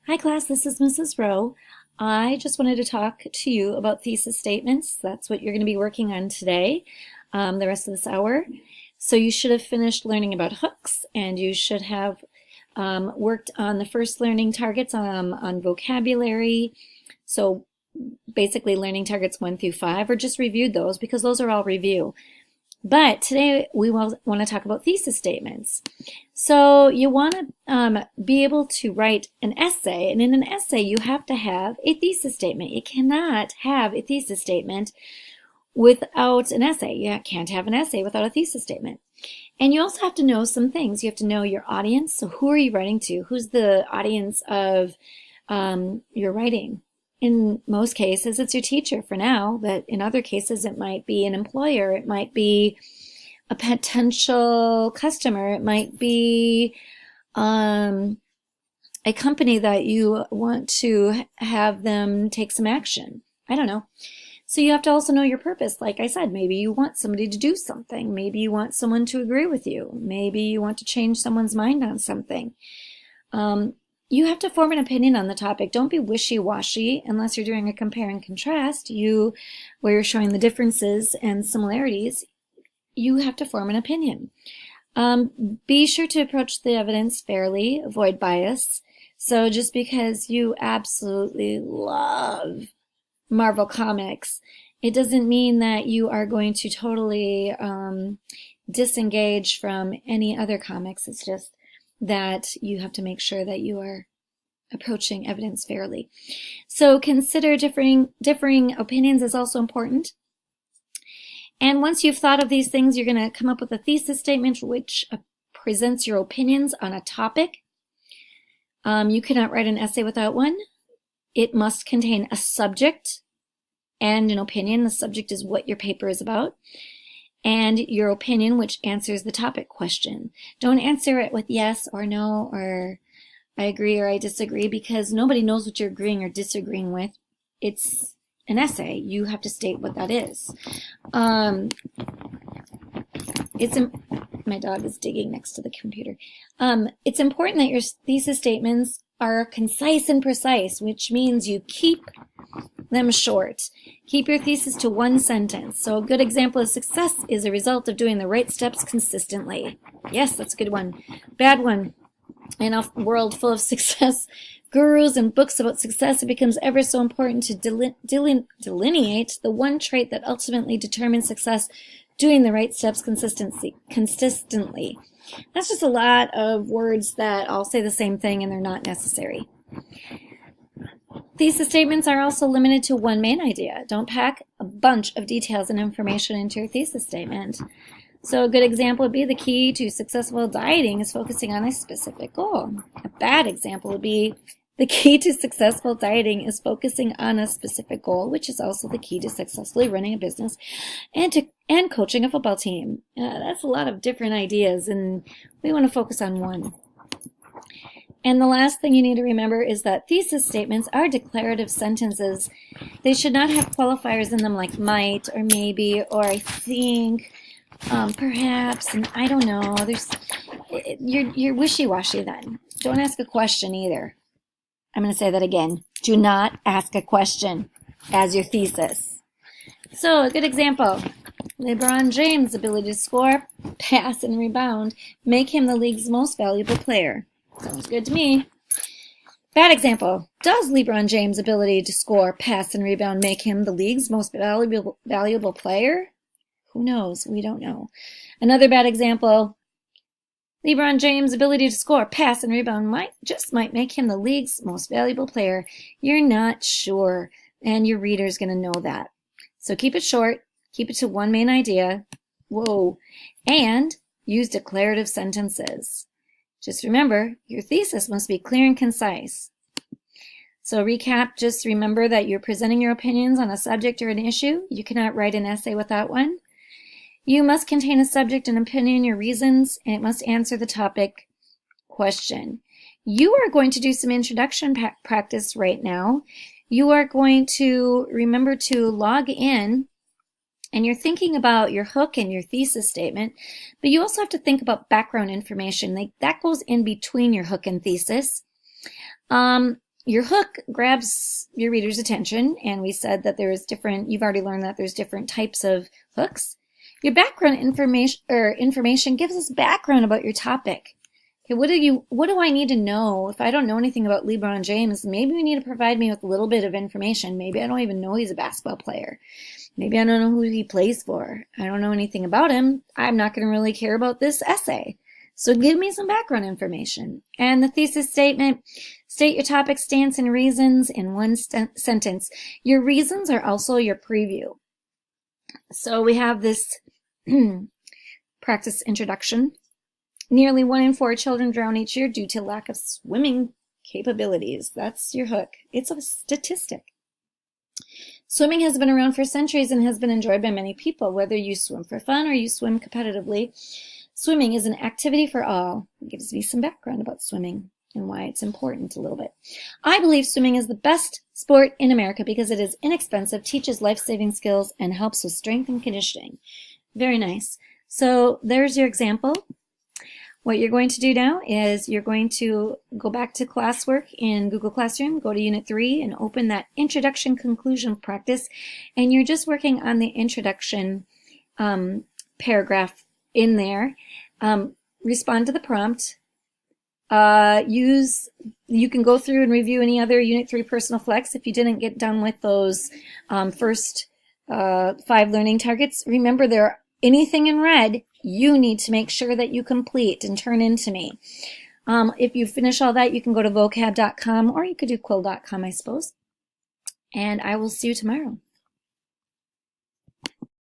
Hi class, this is Mrs. Rowe. I just wanted to talk to you about thesis statements. That's what you're going to be working on today, the rest of this hour. So you should have finished learning about hooks, and you should have worked on the first learning targets on vocabulary. So basically learning targets 1 through 5, or just reviewed those because those are all review. But today we want to talk about thesis statements. So you want to be able to write an essay, and in an essay you have to have a thesis statement. You cannot have a thesis statement without an essay. You can't have an essay without a thesis statement. And you also have to know some things. You have to know your audience. So who are you writing to? Who's the audience of your writing? In most cases, it's your teacher for now, but in other cases, it might be an employer. It might be a potential customer. It might be a company that you want to have them take some action. I don't know. So you have to also know your purpose. Like I said, maybe you want somebody to do something. Maybe you want someone to agree with you. Maybe you want to change someone's mind on something. You have to form an opinion on the topic. Don't be wishy-washy unless you're doing a compare and contrast, where you're showing the differences and similarities. You have to form an opinion. Be sure to approach the evidence fairly, avoid bias. So just because you absolutely love Marvel Comics, it doesn't mean that you are going to totally disengage from any other comics. It's just that you have to make sure that you are approaching evidence fairly. So consider differing opinions is also important. And once you've thought of these things, you're going to come up with a thesis statement which presents your opinions on a topic. You cannot write an essay without one. It must contain a subject and an opinion. The subject is what your paper is about, and your opinion, which answers the topic question. Don't answer it with yes or no or I agree or I disagree, because nobody knows what you're agreeing or disagreeing with. It's an essay. You have to state what that is. My dog is digging next to the computer. It's important that your thesis statements are concise and precise, which means you keep them short. Keep your thesis to one sentence. So a good example of success is a result of doing the right steps consistently. Yes, that's a good one. Bad one. In a world full of success gurus and books about success, it becomes ever so important to delineate the one trait that ultimately determines success: doing the right steps consistently. That's just a lot of words that all say the same thing and they're not necessary. Thesis statements are also limited to one main idea. Don't pack a bunch of details and information into your thesis statement. So a good example would be the key to successful dieting is focusing on a specific goal. A bad example would be the key to successful dieting is focusing on a specific goal, which is also the key to successfully running a business and coaching a football team. That's a lot of different ideas, and we want to focus on one. And the last thing you need to remember is that thesis statements are declarative sentences. They should not have qualifiers in them like might or maybe or I think, perhaps, and I don't know. You're wishy-washy then. Don't ask a question either. I'm going to say that again. Do not ask a question as your thesis. So a good example. LeBron James' ability to score, pass, and rebound make him the league's most valuable player. Sounds good to me. Bad example. Does LeBron James' ability to score, pass, and rebound make him the league's most valuable player? Who knows? We don't know. Another bad example. LeBron James' ability to score, pass, and rebound might make him the league's most valuable player. You're not sure, and your reader's going to know that. So keep it short. Keep it to one main idea. Whoa. And use declarative sentences. Just remember, your thesis must be clear and concise. So recap, just remember that you're presenting your opinions on a subject or an issue. You cannot write an essay without one. You must contain a subject, an opinion, your reasons, and it must answer the topic question. You are going to do some introduction practice right now. You are going to remember to log in, and you're thinking about your hook and your thesis statement, but you also have to think about background information. That goes in between your hook and thesis. your hook grabs your reader's attention, and we said that there's different, you've already learned that there's different types of hooks. Your background information gives us background about your topic. Okay, what do I need to know? If I don't know anything about LeBron James, maybe you need to provide me with a little bit of information. Maybe I don't even know he's a basketball player. Maybe I don't know who he plays for. I don't know anything about him. I'm not going to really care about this essay. So give me some background information. And the thesis statement, state your topic, stance, and reasons in one sentence. Your reasons are also your preview. So we have this practice introduction. Nearly 1 in 4 children drown each year due to lack of swimming capabilities. That's your hook. It's a statistic. Swimming has been around for centuries and has been enjoyed by many people, whether you swim for fun or you swim competitively. Swimming is an activity for all. It gives me some background about swimming and why it's important a little bit. I believe swimming is the best sport in America because it is inexpensive, teaches life-saving skills, and helps with strength and conditioning. Very nice. So there's your example. What you're going to do now is you're going to go back to classwork in Google Classroom, go to Unit 3, and open that Introduction Conclusion practice. And you're just working on the introduction paragraph in there. Respond to the prompt. You can go through and review any other Unit 3 personal flex if you didn't get done with those first 5 learning targets. Remember, there are anything in red you need to make sure that you complete and turn in to me. If you finish all that, you can go to vocab.com or you could do quill.com, I suppose. And I will see you tomorrow.